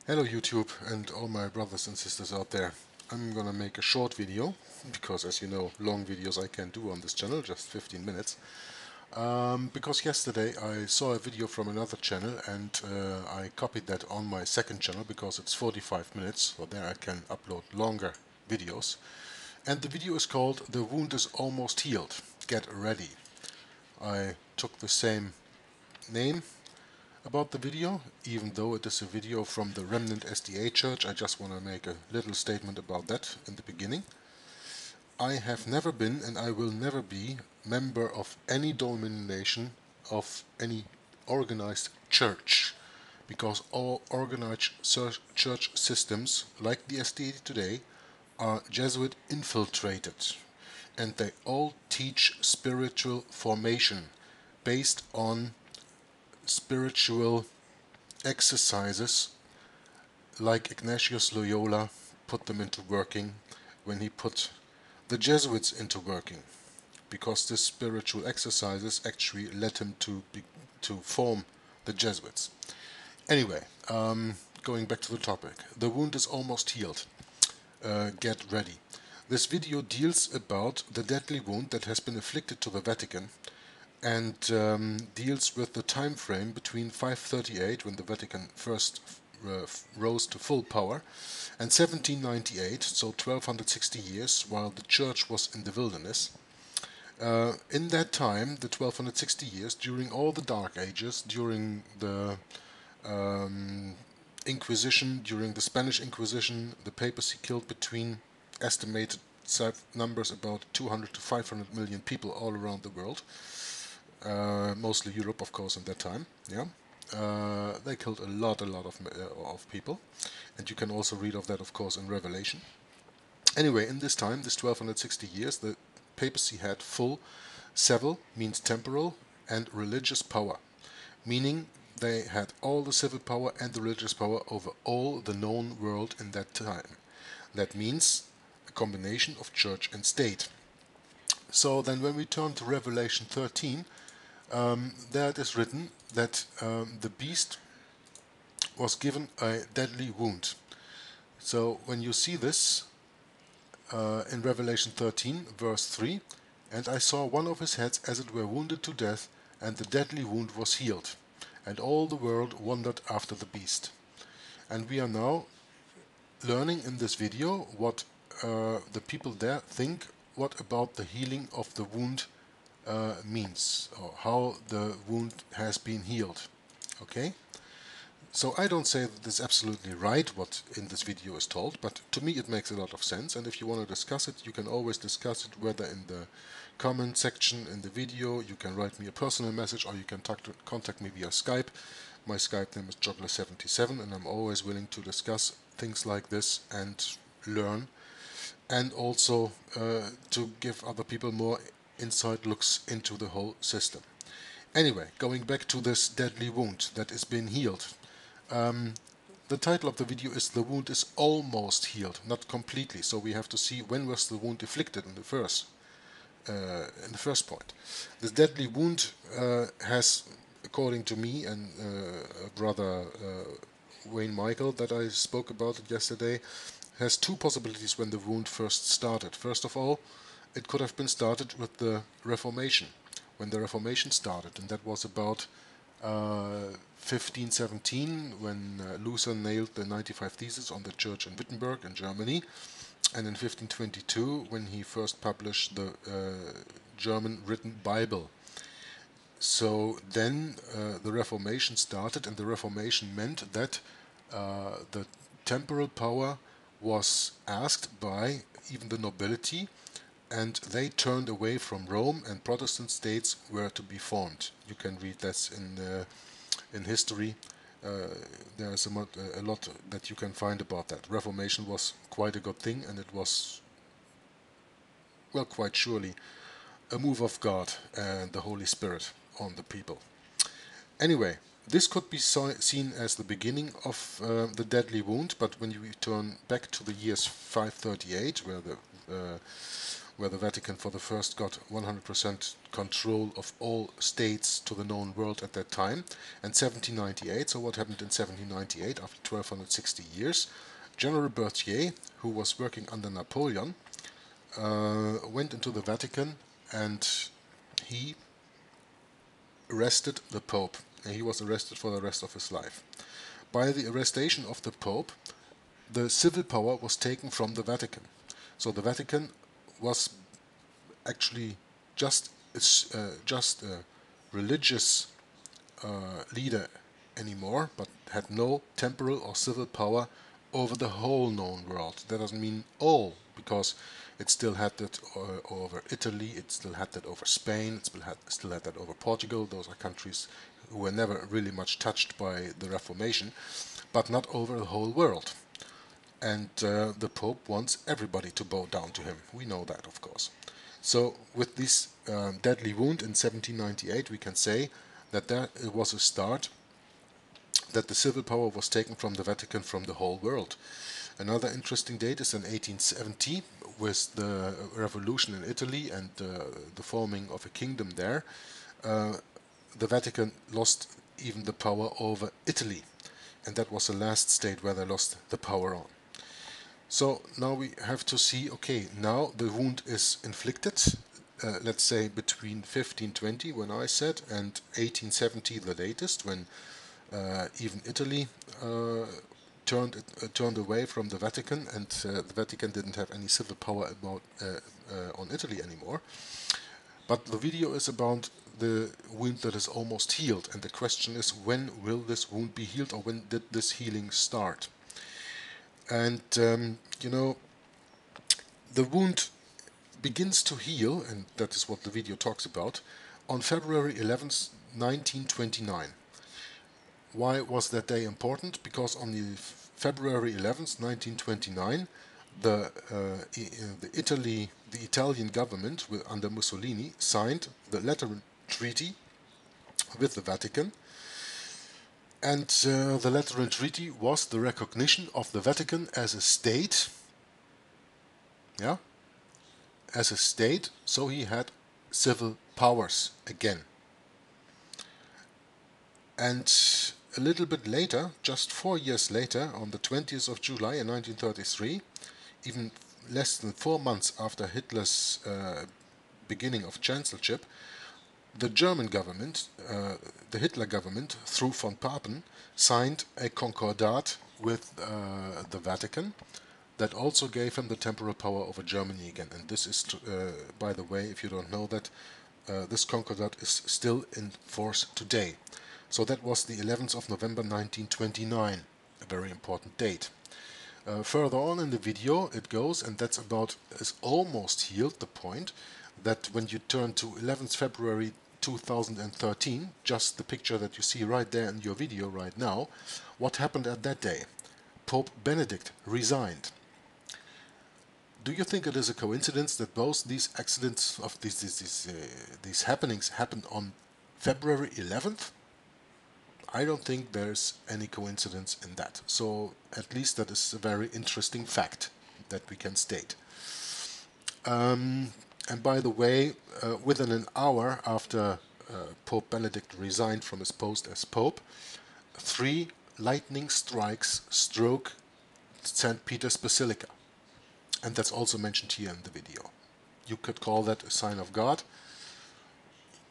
Hello YouTube and all my brothers and sisters out there. I'm gonna make a short video because, as you know, long videos I can't do on this channel, just 15 minutes. Because yesterday I saw a video from another channel and I copied that on my second channel because it's 45 minutes, so there I can upload longer videos. And the video is called "The Wound is Almost Healed. Get Ready." I took the same name about the video, even though it is a video from the Remnant SDA Church. I just want to make a little statement about that in the beginning. I have never been and I will never be member of any denomination of any organized church, because all organized church systems like the SDA today are Jesuit infiltrated, and they all teach spiritual formation based on spiritual exercises like Ignatius Loyola put them into working when he put the Jesuits into working, because this spiritual exercises actually led him to form the Jesuits. Anyway, going back to the topic, the wound is almost healed. Get ready. This video deals about the deadly wound that has been afflicted to the Vatican, and deals with the time frame between 538, when the Vatican first rose to full power, and 1798, so 1260 years, while the church was in the wilderness. In that time, the 1260 years, during all the Dark Ages, during the Inquisition, during the Spanish Inquisition, the papacy killed between estimated numbers about 200 to 500 million people all around the world. Mostly Europe, of course, in that time. Yeah, they killed a lot of people, and you can also read of that, of course, in Revelation. Anyway, in this time, this 1260 years, the papacy had full civil, means temporal, and religious power, meaning they had all the civil power and the religious power over all the known world in that time. That means a combination of church and state. So then when we turn to Revelation 13, there it is written that the beast was given a deadly wound. So when you see this in Revelation 13, verse 3, "And I saw one of his heads as it were wounded to death, and the deadly wound was healed. And all the world wondered after the beast." And we are now learning in this video what the people there think, what about the healing of the wound means, or how the wound has been healed. Okay? So I don't say that it's absolutely right what in this video is told, but to me it makes a lot of sense, and if you want to discuss it, you can always discuss it, whether in the comment section in the video, you can write me a personal message, or you can contact me via Skype. My Skype name is Joggler77, and I'm always willing to discuss things like this and learn, and also to give other people more inside looks into the whole system. Anyway, going back to this deadly wound that is being healed. The title of the video is "The Wound is Almost Healed," not completely, so we have to see when was the wound inflicted in the first point. This deadly wound has, according to me and brother Wayne Michael that I spoke about it yesterday, has two possibilities when the wound first started. First of all, it could have been started with the Reformation, when the Reformation started, and that was about 1517, when Luther nailed the 95 Theses on the church in Wittenberg in Germany, and in 1522 when he first published the German written Bible. So then the Reformation started, and the Reformation meant that the temporal power was asked by even the nobility, and they turned away from Rome, and Protestant states were to be formed. You can read this in history. There's a lot that you can find about that. Reformation was quite a good thing, and it was, well, quite surely a move of God and the Holy Spirit on the people. Anyway, this could be seen as the beginning of the deadly wound, but when you return back to the years 538, where the where the Vatican for the first got 100% control of all states to the known world at that time. And 1798, so what happened in 1798 after 1260 years? General Berthier, who was working under Napoleon, went into the Vatican and he arrested the Pope. And he was arrested for the rest of his life. By the arrestation of the Pope, the civil power was taken from the Vatican. So the Vatican was actually just a religious leader anymore, but had no temporal or civil power over the whole known world. That doesn't mean all, because it still had that over Italy, it still had that over Spain, it still had that over Portugal. Those are countries who were never really much touched by the Reformation, but not over the whole world. And the Pope wants everybody to bow down to him. We know that, of course. So with this deadly wound in 1798, we can say that it was a start, that the civil power was taken from the Vatican from the whole world. Another interesting date is in 1870, with the revolution in Italy and the forming of a kingdom there. The Vatican lost even the power over Italy, and that was the last state where they lost the power on. So now we have to see, okay, now the wound is inflicted, let's say between 1520, when I said, and 1870, the latest, when even Italy turned away from the Vatican, and the Vatican didn't have any civil power on Italy anymore. But the video is about the wound that is almost healed, and the question is, when will this wound be healed, or when did this healing start? And you know, the wound begins to heal, and that is what the video talks about, on February 11th, 1929. Why was that day important? Because on the February 11th, 1929, the Italian government under Mussolini signed the Lateran Treaty with the Vatican. And the Lateran Treaty was the recognition of the Vatican as a state, yeah, as a state, so he had civil powers again. And a little bit later, just 4 years later, on the 20th of July in 1933, even less than 4 months after Hitler's beginning of chancellorship, the German government, the Hitler government, through von Papen, signed a concordat with the Vatican that also gave him the temporal power over Germany again. And this is, by the way, if you don't know that, this concordat is still in force today. So that was the 11th of November 1929, a very important date. Further on in the video it goes, and that's about, is almost healed, the point that when you turn to 11th February 2013, just the picture that you see right there in your video right now, what happened at that day? Pope Benedict resigned. Do you think it is a coincidence that both these accidents of these happenings happened on February 11th? I don't think there's any coincidence in that. So at least that is a very interesting fact that we can state. And by the way, within an hour after Pope Benedict resigned from his post as Pope, 3 lightning strikes struck St. Peter's Basilica. And that's also mentioned here in the video. You could call that a sign of God.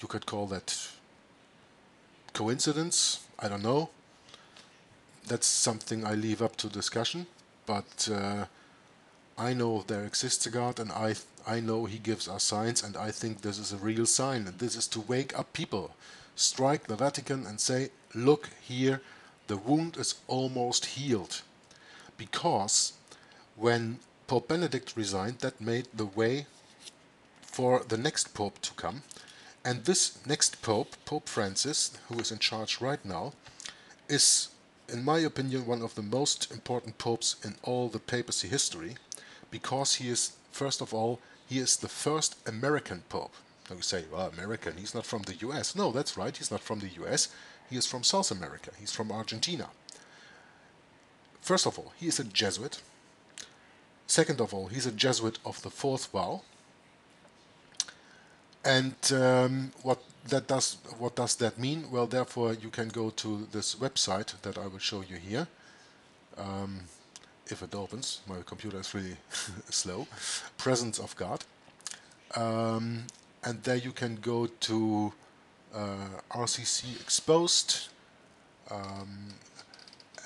You could call that coincidence. I don't know. That's something I leave up to discussion. But I know there exists a God, and I know He gives us signs, and I think this is a real sign. And this is to wake up people. Strike the Vatican and say, look here, the wound is almost healed. Because when Pope Benedict resigned, that made the way for the next Pope to come. And this next Pope, Pope Francis, who is in charge right now, is, in my opinion, one of the most important popes in all the papacy history, because he is, first of all, he is the first American Pope. Now you say, well, American, he's not from the US. No, that's right, he's not from the US. He is from South America. He's from Argentina. First of all, he is a Jesuit. Second of all, he's a Jesuit of the fourth vow. And what does that mean? Well, therefore you can go to this website that I will show you here. If it opens, my computer is really slow. Presence of God. And there you can go to RCC Exposed,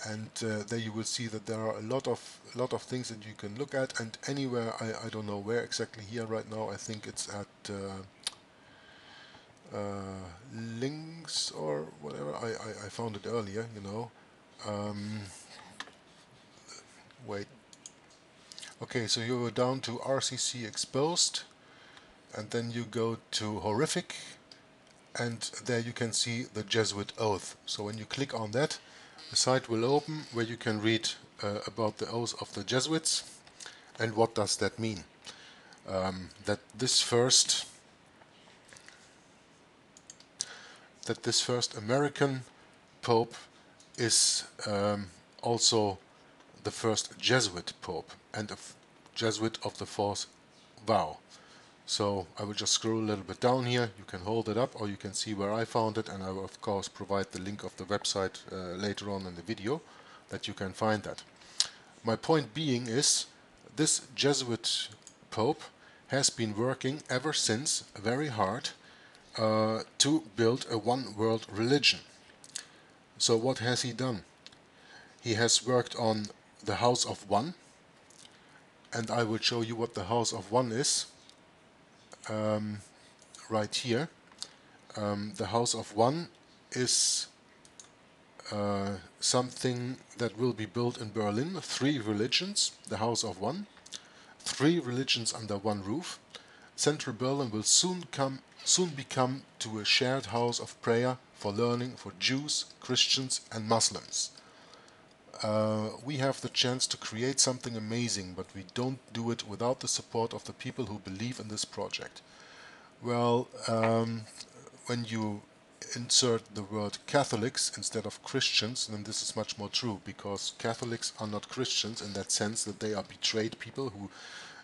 and there you will see that there are a lot of things that you can look at. And anywhere, I don't know where exactly here right now. I think it's at links or whatever. I found it earlier, you know. Wait. Okay, so you go down to RCC Exposed, and then you go to Horrific, and there you can see the Jesuit Oath. So when you click on that, the site will open where you can read about the oath of the Jesuits and what does that mean. That this first American Pope is also the first Jesuit Pope and a Jesuit of the fourth vow. So I will just scroll a little bit down here. You can hold it up, or you can see where I found it, and I will of course provide the link of the website later on in the video that you can find that. My point being is, this Jesuit Pope has been working ever since very hard to build a one world religion. So what has he done? He has worked on the House of One, and I will show you what the House of One is right here. The House of One is something that will be built in Berlin. 3 religions, the House of One. 3 religions under one roof. Central Berlin will soon become to a shared house of prayer for learning for Jews, Christians and Muslims. We have the chance to create something amazing, but we don't do it without the support of the people who believe in this project. Well, when you insert the word Catholics instead of Christians, then this is much more true, because Catholics are not Christians in that sense that they are betrayed people who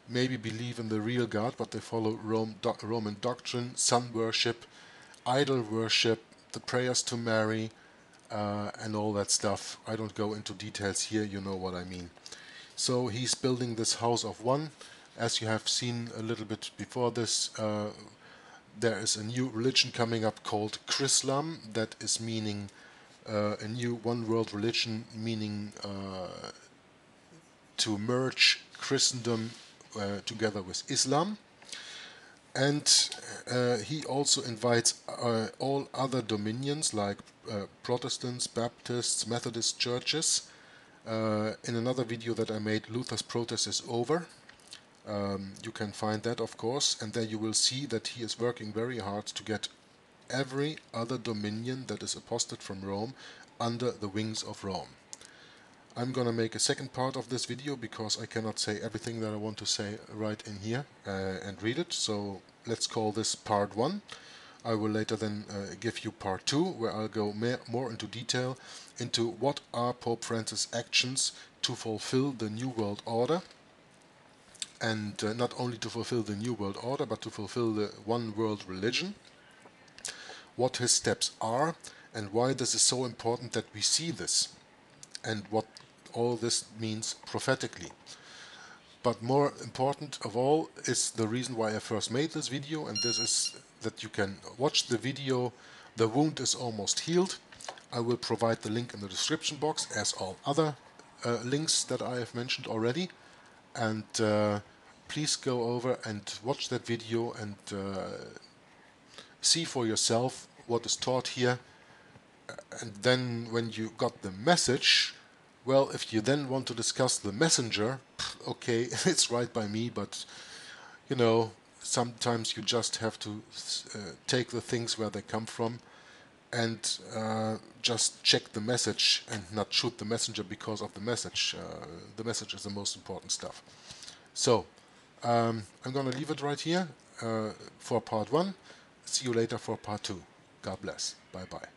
maybe believe in the real God, but they follow Roman doctrine, sun worship, idol worship, the prayers to Mary, and all that stuff. I don't go into details here, you know what I mean. So he's building this House of One. As you have seen a little bit before this, there is a new religion coming up called Chrislam, that is meaning a new one world religion, meaning to merge Christendom together with Islam. And he also invites all other dominions like Protestants, Baptists, Methodist churches. In another video that I made, Luther's protest is over. You can find that, of course, and there you will see that he is working very hard to get every other dominion that is apostate from Rome under the wings of Rome. I'm gonna make a second part of this video because I cannot say everything that I want to say right in here and read it, so let's call this part 1. I will later then give you part 2, where I'll go more into detail into what are Pope Francis' actions to fulfill the New World Order, and not only to fulfill the New World Order, but to fulfill the one world religion, what his steps are, and why this is so important that we see this, and what all this means prophetically. But more important of all is the reason why I first made this video, and this is that you can watch the video. The wound is almost healed. I will provide the link in the description box, as all other links that I have mentioned already. And please go over and watch that video and see for yourself what is taught here. And then when you got the message, well, if you then want to discuss the messenger, okay, it's right by me, but you know, sometimes you just have to take the things where they come from and just check the message and not shoot the messenger because of the message. The message is the most important stuff. So I'm gonna leave it right here for part 1. See you later for part 2. God bless. Bye bye.